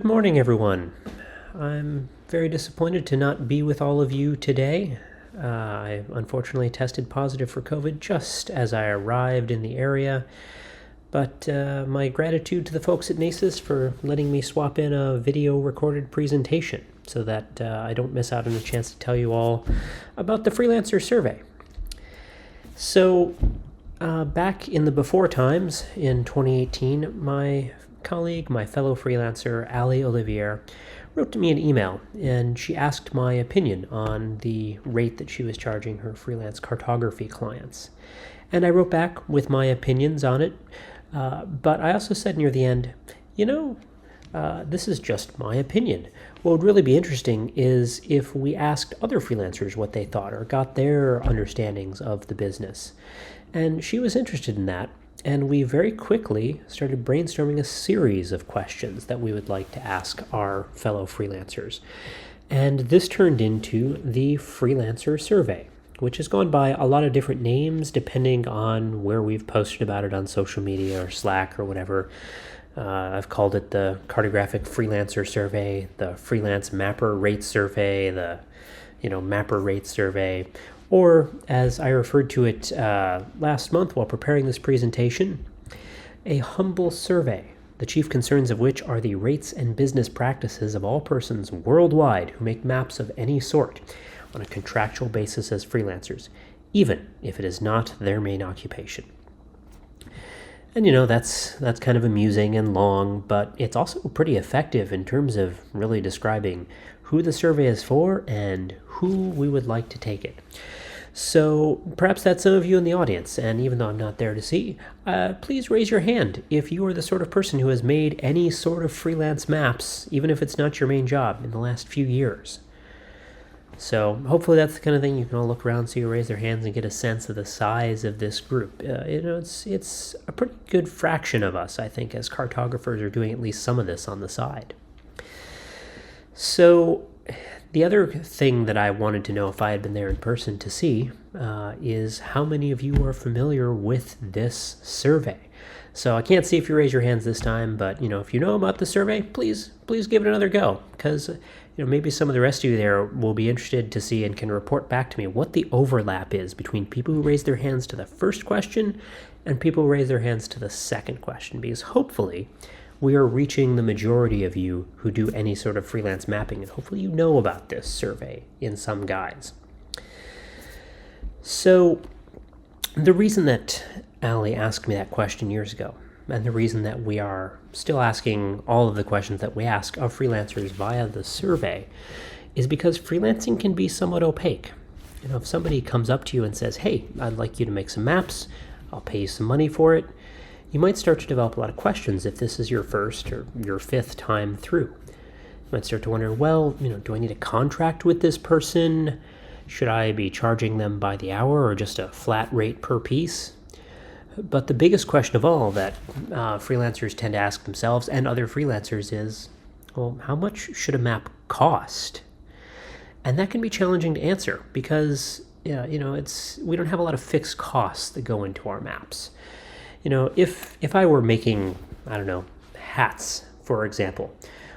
Good morning, everyone. I'm very disappointed to not be with all of you today. I unfortunately tested positive for COVID just as I arrived in the area, but my gratitude to the folks at NACIS for letting me swap in a video recorded presentation so that I don't miss out on a chance to tell you all about the freelancer survey. So back in the before times in 2018, my colleague, my fellow freelancer, Aly Ollivierre, wrote to me an email, and she asked my opinion on the rate that she was charging her freelance cartography clients. And I wrote back with my opinions on it, but I also said near the end, this is just my opinion. What would really be interesting is if we asked other freelancers what they thought or got their understandings of the business. And she was interested in that. And we very quickly started brainstorming a series of questions that we would like to ask our fellow freelancers. And this turned into the Freelancer Survey, which has gone by a lot of different names depending on where we've posted about it on social media or Slack or whatever. I've called it the Cartographic Freelancer Survey, the Freelance Mapper Rate Survey, the Mapper Rate Survey, or as I referred to it last month while preparing this presentation, a humble survey, the chief concerns of which are the rates and business practices of all persons worldwide who make maps of any sort on a contractual basis as freelancers, even if it is not their main occupation. And that's kind of amusing and long, but it's also pretty effective in terms of really describing who the survey is for and who we would like to take it. So perhaps that's some of you in the audience, and even though I'm not there to see, please raise your hand if you are the sort of person who has made any sort of freelance maps, even if it's not your main job, in the last few years. So hopefully that's the kind of thing you can all look around, so you raise their hands and get a sense of the size of this group. It's a pretty good fraction of us, I think, as cartographers are doing at least some of this on the side. So the other thing that I wanted to know if I had been there in person to see is how many of you are familiar with this survey. So I can't see if you raise your hands this time, but if you know about the survey, please give it another go, because maybe some of the rest of you there will be interested to see and can report back to me what the overlap is between people who raise their hands to the first question and people who raise their hands to the second question, because hopefully we are reaching the majority of you who do any sort of freelance mapping, and hopefully you know about this survey in some guise. So the reason that Aly asked me that question years ago, and the reason that we are still asking all of the questions that we ask of freelancers via the survey, is because freelancing can be somewhat opaque. If somebody comes up to you and says, hey, I'd like you to make some maps, I'll pay you some money for it, you might start to develop a lot of questions if this is your first or your fifth time through. You might start to wonder, well, do I need a contract with this person? Should I be charging them by the hour or just a flat rate per piece? But the biggest question of all that freelancers tend to ask themselves and other freelancers is, well, how much should a map cost? And that can be challenging to answer because we don't have a lot of fixed costs that go into our maps. If I were making, hats, for example,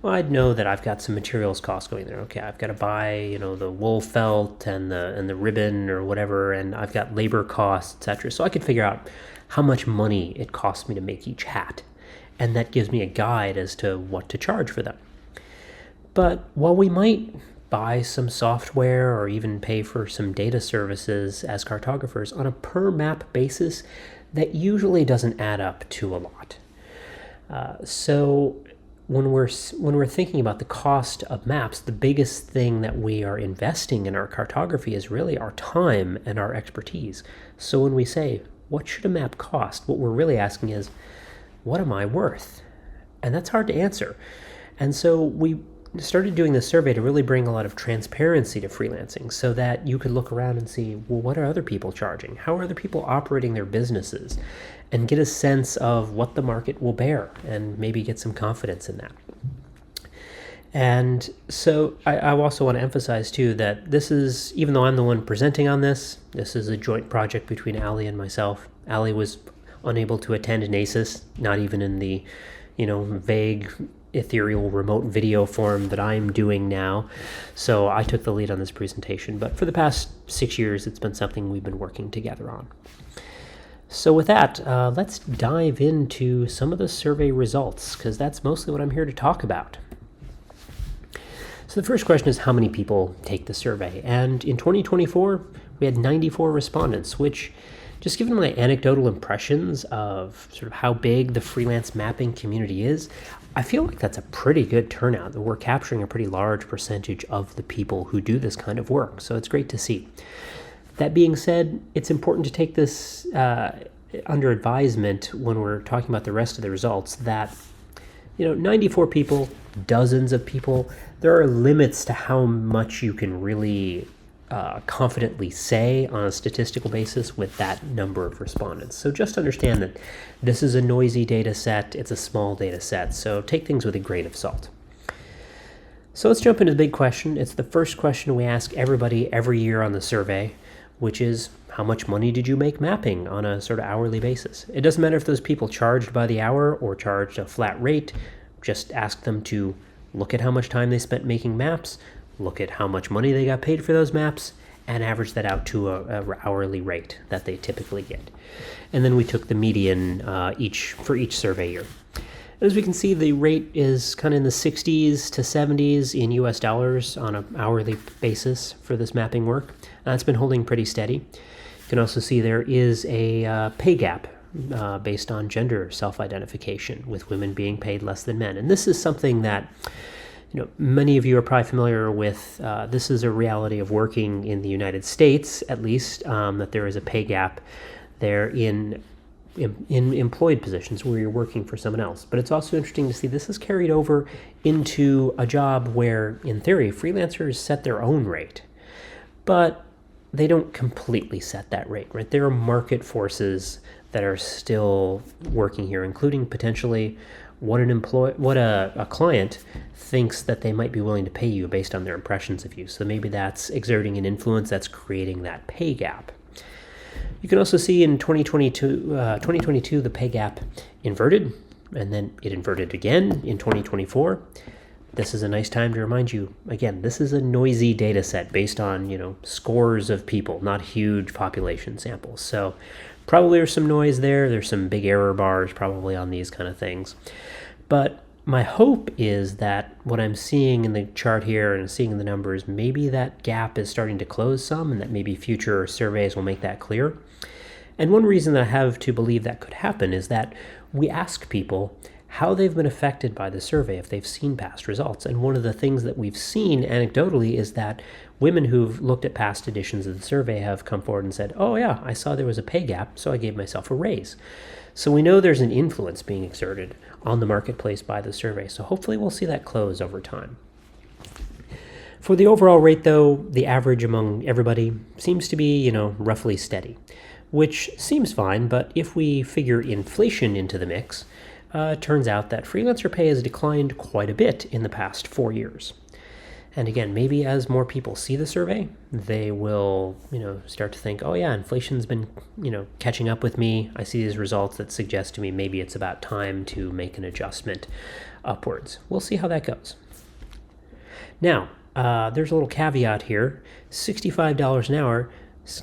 well, I'd know that I've got some materials costs going there. Okay, I've got to buy, the wool felt and the ribbon or whatever, and I've got labor costs, etc. So I could figure out how much money it costs me to make each hat, and that gives me a guide as to what to charge for them. But while we might buy some software or even pay for some data services as cartographers on a per map basis, that usually doesn't add up to a lot. So when we're thinking about the cost of maps, the biggest thing that we are investing in our cartography is really our time and our expertise. So when we say, what should a map cost? What we're really asking is, what am I worth? And that's hard to answer. And so we started doing this survey to really bring a lot of transparency to freelancing so that you could look around and see, well, what are other people charging? How are other people operating their businesses? And get a sense of what the market will bear and maybe get some confidence in that. And so I also want to emphasize too that this is, even though I'm the one presenting on this is a joint project between Aly and myself. Aly was unable to attend NACIS, not even in the vague ethereal remote video form that I'm doing now. So I took the lead on this presentation, but for the past 6 years, it's been something we've been working together on. So with that, let's dive into some of the survey results, because that's mostly what I'm here to talk about. So the first question is, how many people take the survey? And in 2024, we had 94 respondents, which, just given my anecdotal impressions of sort of how big the freelance mapping community is, I feel like that's a pretty good turnout, that we're capturing a pretty large percentage of the people who do this kind of work. So it's great to see. That being said, it's important to take this under advisement when we're talking about the rest of the results, that 94 people, dozens of people, there are limits to how much you can really confidently say on a statistical basis with that number of respondents. So just understand that this is a noisy data set, it's a small data set, so take things with a grain of salt. So let's jump into the big question. It's the first question we ask everybody every year on the survey, which is, how much money did you make mapping on a sort of hourly basis? It doesn't matter if those people charged by the hour or charged a flat rate. Just ask them to look at how much time they spent making maps, look at how much money they got paid for those maps, and average that out to a hourly rate that they typically get. And then we took the median for each survey year. As we can see, the rate is kind of in the 60s to 70s in US dollars on an hourly basis for this mapping work. It's been holding pretty steady. You can also see there is a pay gap based on gender self-identification, with women being paid less than men. And this is something that many of you are probably familiar with. This is a reality of working in the United States, at least, that there is a pay gap there in employed positions where you're working for someone else. But it's also interesting to see this is carried over into a job where, in theory, freelancers set their own rate, but they don't completely set that rate, right? There are market forces that are still working here, including potentially what a client thinks that they might be willing to pay you based on their impressions of you. So maybe that's exerting an influence that's creating that pay gap. You can also see in 2022, the pay gap inverted, and then it inverted again in 2024. This is a nice time to remind you, again, this is a noisy data set based on, scores of people, not huge population samples. So probably there's some noise there. There's some big error bars probably on these kind of things. But my hope is that what I'm seeing in the chart here and seeing in the numbers, maybe that gap is starting to close some, and that maybe future surveys will make that clear. And one reason that I have to believe that could happen is that we ask people how they've been affected by the survey if they've seen past results. And one of the things that we've seen anecdotally is that women who've looked at past editions of the survey have come forward and said, oh yeah, I saw there was a pay gap, so I gave myself a raise. So we know there's an influence being exerted on the marketplace by the survey. So hopefully we'll see that close over time. For the overall rate though, the average among everybody seems to be, roughly steady, which seems fine. But if we figure inflation into the mix, it turns out that freelancer pay has declined quite a bit in the past 4 years. And again, maybe as more people see the survey, they will, start to think, oh yeah, inflation's been, catching up with me. I see these results that suggest to me maybe it's about time to make an adjustment upwards. We'll see how that goes. Now, there's a little caveat here. $65 an hour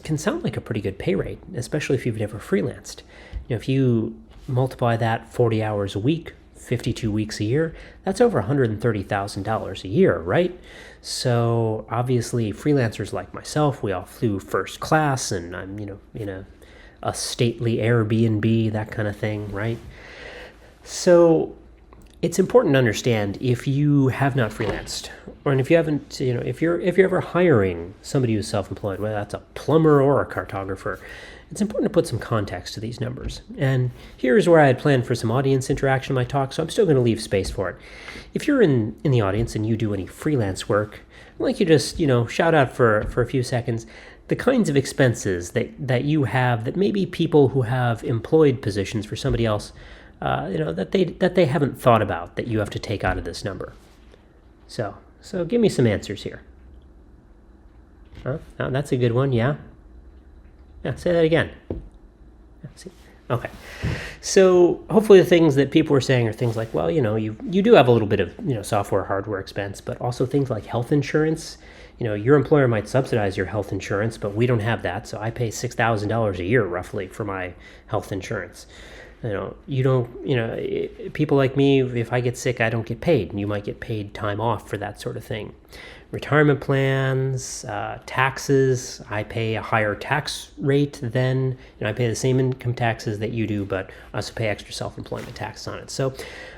can sound like a pretty good pay rate, especially if you've never freelanced. If you multiply that 40 hours a week, 52 weeks a year, that's over $130,000 a year, right? So obviously freelancers like myself, we all flew first class, and I'm, in a stately Airbnb, that kind of thing, right? So it's important to understand, if you have not freelanced, or if you haven't, if you're ever hiring somebody who's self-employed, whether that's a plumber or a cartographer, it's important to put some context to these numbers. And here's where I had planned for some audience interaction in my talk, so I'm still going to leave space for it. If you're in the audience and you do any freelance work, I'd like you to just, shout out for a few seconds the kinds of expenses that you have that maybe people who have employed positions for somebody else, that they haven't thought about, that you have to take out of this number. So give me some answers here. Oh, that's a good one, yeah. Yeah, say that again. Yeah, see. Okay. So hopefully the things that people are saying are things like, well, you do have a little bit of, software, hardware expense, but also things like health insurance. Your employer might subsidize your health insurance, but we don't have that. So I pay $6,000 a year roughly for my health insurance. People like me, if I get sick, I don't get paid, and you might get paid time off for that sort of thing. Retirement plans, taxes, I pay a higher tax rate than, I pay the same income taxes that you do, but I also pay extra self-employment tax on it. So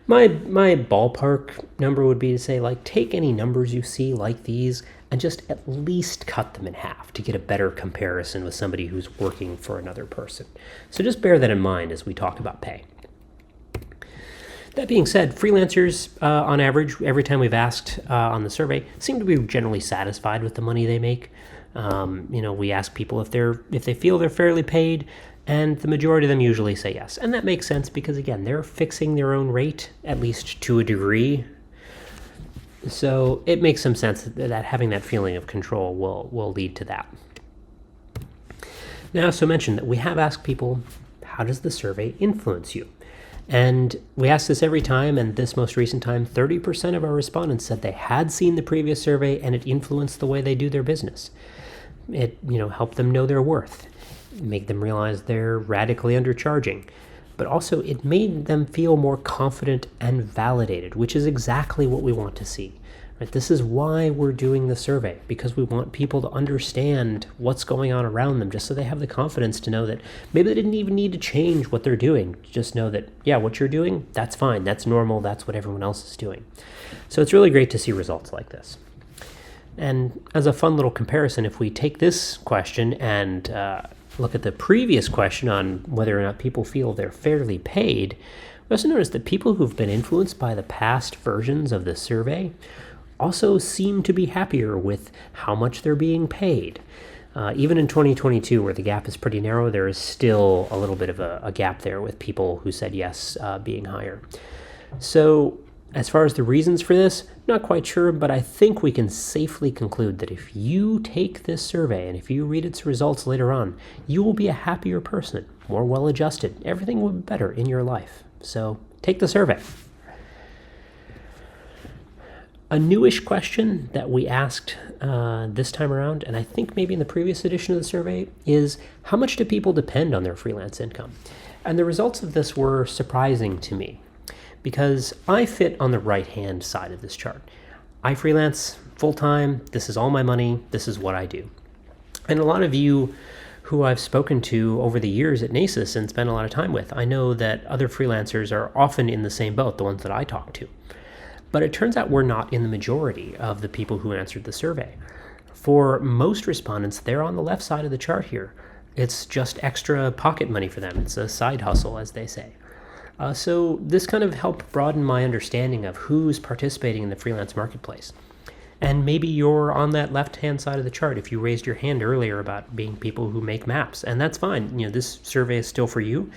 my ballpark number would be to say, like, take any numbers you see like these and just at least cut them in half to get a better comparison with somebody who's working for another person. So just bear that in mind as we talk about pay. That being said, freelancers, on average, every time we've asked on the survey, seem to be generally satisfied with the money they make. We ask people if they feel they're fairly paid, and the majority of them usually say yes. And that makes sense because, again, they're fixing their own rate, at least to a degree. So it makes some sense that having that feeling of control will lead to that. Now, I also mentioned that we have asked people, how does the survey influence you? And we ask this every time, and this most recent time, 30% of our respondents said they had seen the previous survey and it influenced the way they do their business. It, helped them know their worth, make them realize they're radically undercharging, but also it made them feel more confident and validated, which is exactly what we want to see. Right? This is why we're doing the survey, because we want people to understand what's going on around them, just so they have the confidence to know that maybe they didn't even need to change what they're doing. Just know that, yeah, what you're doing, that's fine, that's normal, that's what everyone else is doing. So it's really great to see results like this. And as a fun little comparison, if we take this question and look at the previous question on whether or not people feel they're fairly paid, we also notice that people who've been influenced by the past versions of the survey also seem to be happier with how much they're being paid. Even in 2022, where the gap is pretty narrow, there is still a little bit of a gap there with people who said yes being higher. So as far as the reasons for this, not quite sure, but I think we can safely conclude that if you take this survey and if you read its results later on, you will be a happier person, more well-adjusted. Everything will be better in your life. So take the survey. A newish question that we asked this time around, and I think maybe in the previous edition of the survey, is how much do people depend on their freelance income? And the results of this were surprising to me, because I fit on the right-hand side of this chart. I freelance full-time, this is all my money, this is what I do. And a lot of you who I've spoken to over the years at NACIS and spent a lot of time with, I know that other freelancers are often in the same boat, the ones that I talk to. But it turns out we're not in the majority of the people who answered the survey. For most respondents, they're on the left side of the chart here. It's just extra pocket money for them. It's a side hustle, as they say. So this kind of helped broaden my understanding of who's participating in the freelance marketplace. And maybe you're on that left-hand side of the chart if you raised your hand earlier about being people who make maps. And that's fine. This survey is still for you.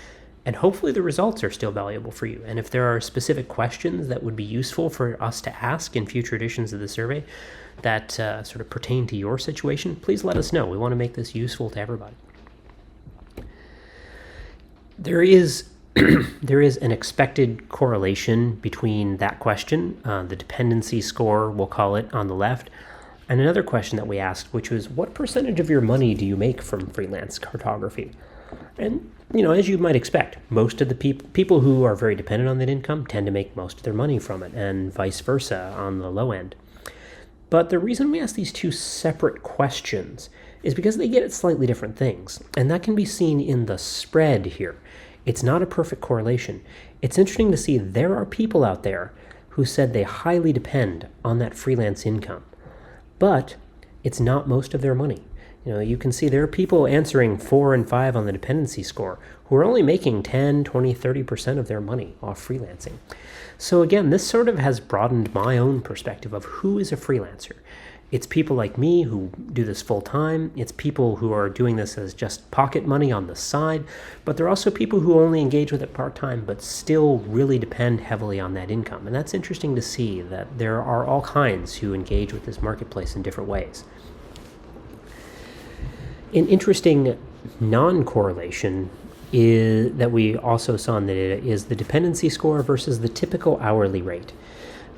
And hopefully the results are still valuable for you. And if there are specific questions that would be useful for us to ask in future editions of the survey that sort of pertain to your situation, please let us know. We want to make this useful to everybody. There is an expected correlation between that question, the dependency score, we'll call it, on the left, and another question that we asked, which was, what percentage of your money do you make from freelance cartography? And, as you might expect, most of the people who are very dependent on that income tend to make most of their money from it, and vice versa on the low end. But the reason we ask these two separate questions is because they get at slightly different things, and that can be seen in the spread here. It's not a perfect correlation. It's interesting to see there are people out there who said they highly depend on that freelance income, but it's not most of their money. You can see there are people answering 4 and 5 on the dependency score who are only making 10, 20, 30% of their money off freelancing. So again, this sort of has broadened my own perspective of who is a freelancer. It's people like me who do this full time. It's people who are doing this as just pocket money on the side. But there are also people who only engage with it part time, but still really depend heavily on that income. And that's interesting to see that there are all kinds who engage with this marketplace in different ways. An interesting non-correlation that we also saw in the data is the dependency score versus the typical hourly rate.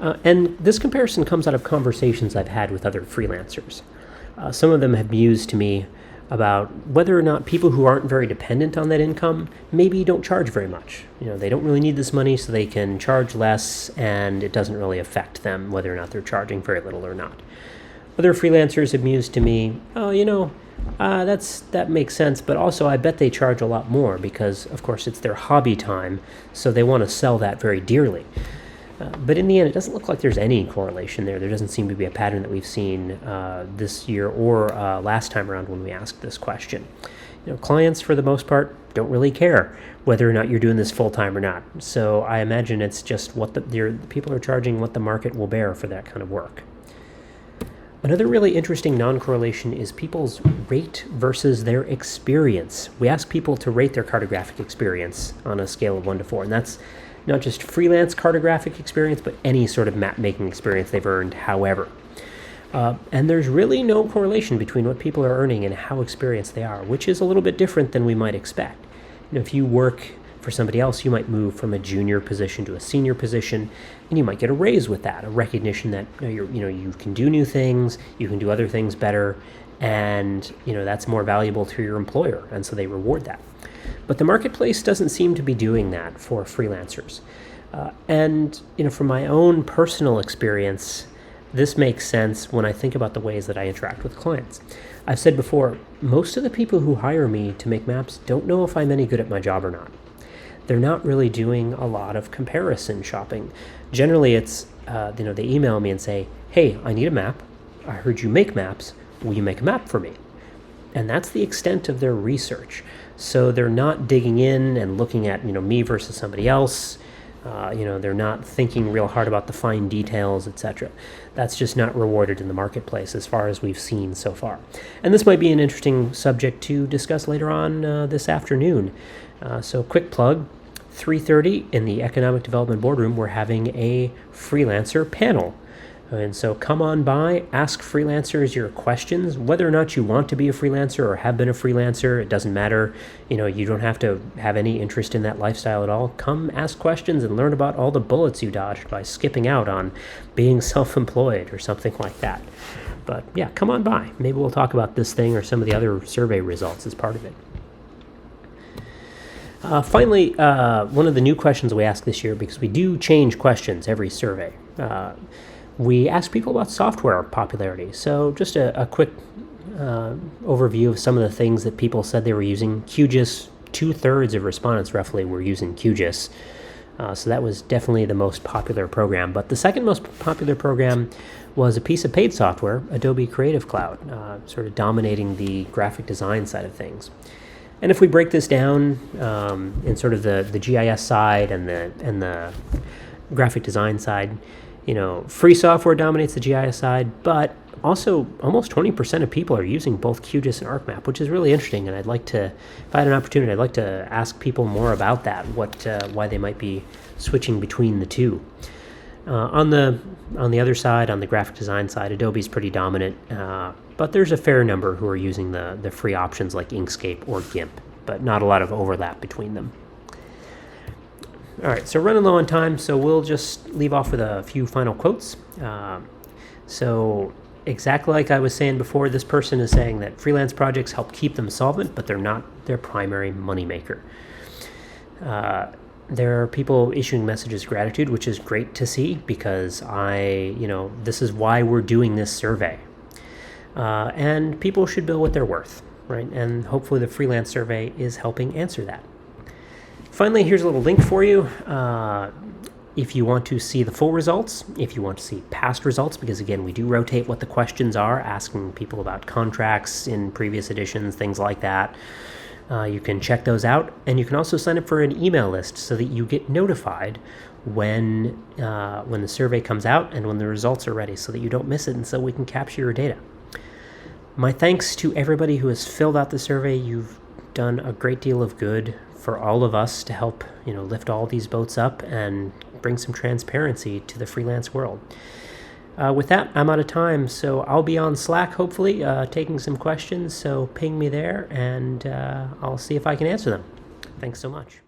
And this comparison comes out of conversations I've had with other freelancers. Some of them have mused to me about whether or not people who aren't very dependent on that income maybe don't charge very much. They don't really need this money, so they can charge less, and it doesn't really affect them whether or not they're charging very little or not. Other freelancers have mused to me, that makes sense, but also I bet they charge a lot more because, of course, it's their hobby time, so they want to sell that very dearly. But in the end, it doesn't look like there's any correlation there. There doesn't seem to be a pattern that we've seen this year or last time around when we asked this question. Clients, for the most part, don't really care whether or not you're doing this full-time or not. So I imagine it's just what the people are charging, what the market will bear for that kind of work. Another really interesting non-correlation is people's rate versus their experience. We ask people to rate their cartographic experience on a scale of 1 to 4, and that's not just freelance cartographic experience, but any sort of map-making experience they've earned, however. And there's really no correlation between what people are earning and how experienced they are, which is a little bit different than we might expect. If you work for somebody else, you might move from a junior position to a senior position, and you might get a raise with that, a recognition that you can do new things, you can do other things better, and that's more valuable to your employer, and so they reward that. But the marketplace doesn't seem to be doing that for freelancers. And from my own personal experience, this makes sense when I think about the ways that I interact with clients. I've said before, most of the people who hire me to make maps don't know if I'm any good at my job or not. They're not really doing a lot of comparison shopping. Generally, it's, they email me and say, hey, I need a map. I heard you make maps. Will you make a map for me? And that's the extent of their research. So they're not digging in and looking at, me versus somebody else. They're not thinking real hard about the fine details, etc. That's just not rewarded in the marketplace as far as we've seen so far. And this might be an interesting subject to discuss later on this afternoon. So quick plug, 3:30 in the Economic Development Boardroom, we're having a freelancer panel. And so come on by, ask freelancers your questions, whether or not you want to be a freelancer or have been a freelancer, it doesn't matter. You don't have to have any interest in that lifestyle at all. Come ask questions and learn about all the bullets you dodged by skipping out on being self-employed or something like that. But yeah, come on by. Maybe we'll talk about this thing or some of the other survey results as part of it. Finally, one of the new questions we ask this year, because we do change questions every survey, we ask people about software popularity. So just a quick overview of some of the things that people said they were using. QGIS, 2/3 of respondents roughly were using QGIS. So that was definitely the most popular program. But the second most popular program was a piece of paid software, Adobe Creative Cloud, sort of dominating the graphic design side of things. And if we break this down in sort of the GIS side and the graphic design side, free software dominates the GIS side, but also almost 20% of people are using both QGIS and ArcMap, which is really interesting. And I'd like to, if I had an opportunity, I'd like to ask people more about that, why they might be switching between the two. On the other side, on the graphic design side, Adobe's pretty dominant, but there's a fair number who are using the free options like Inkscape or GIMP, but not a lot of overlap between them. All right, so running low on time, so we'll just leave off with a few final quotes. So exactly like I was saying before, this person is saying that freelance projects help keep them solvent, but they're not their primary moneymaker. There are people issuing messages of gratitude, which is great to see because this is why we're doing this survey. And people should bill what they're worth, right? And hopefully the freelance survey is helping answer that. Finally, here's a little link for you. If you want to see the full results, if you want to see past results, because again, we do rotate what the questions are, asking people about contracts in previous editions, things like that. You can check those out, and you can also sign up for an email list so that you get notified when the survey comes out and when the results are ready so that you don't miss it and so we can capture your data. My thanks to everybody who has filled out the survey. You've done a great deal of good for all of us to help lift all these boats up and bring some transparency to the freelance world. With that, I'm out of time, so I'll be on Slack, hopefully, taking some questions, so ping me there, and I'll see if I can answer them. Thanks so much.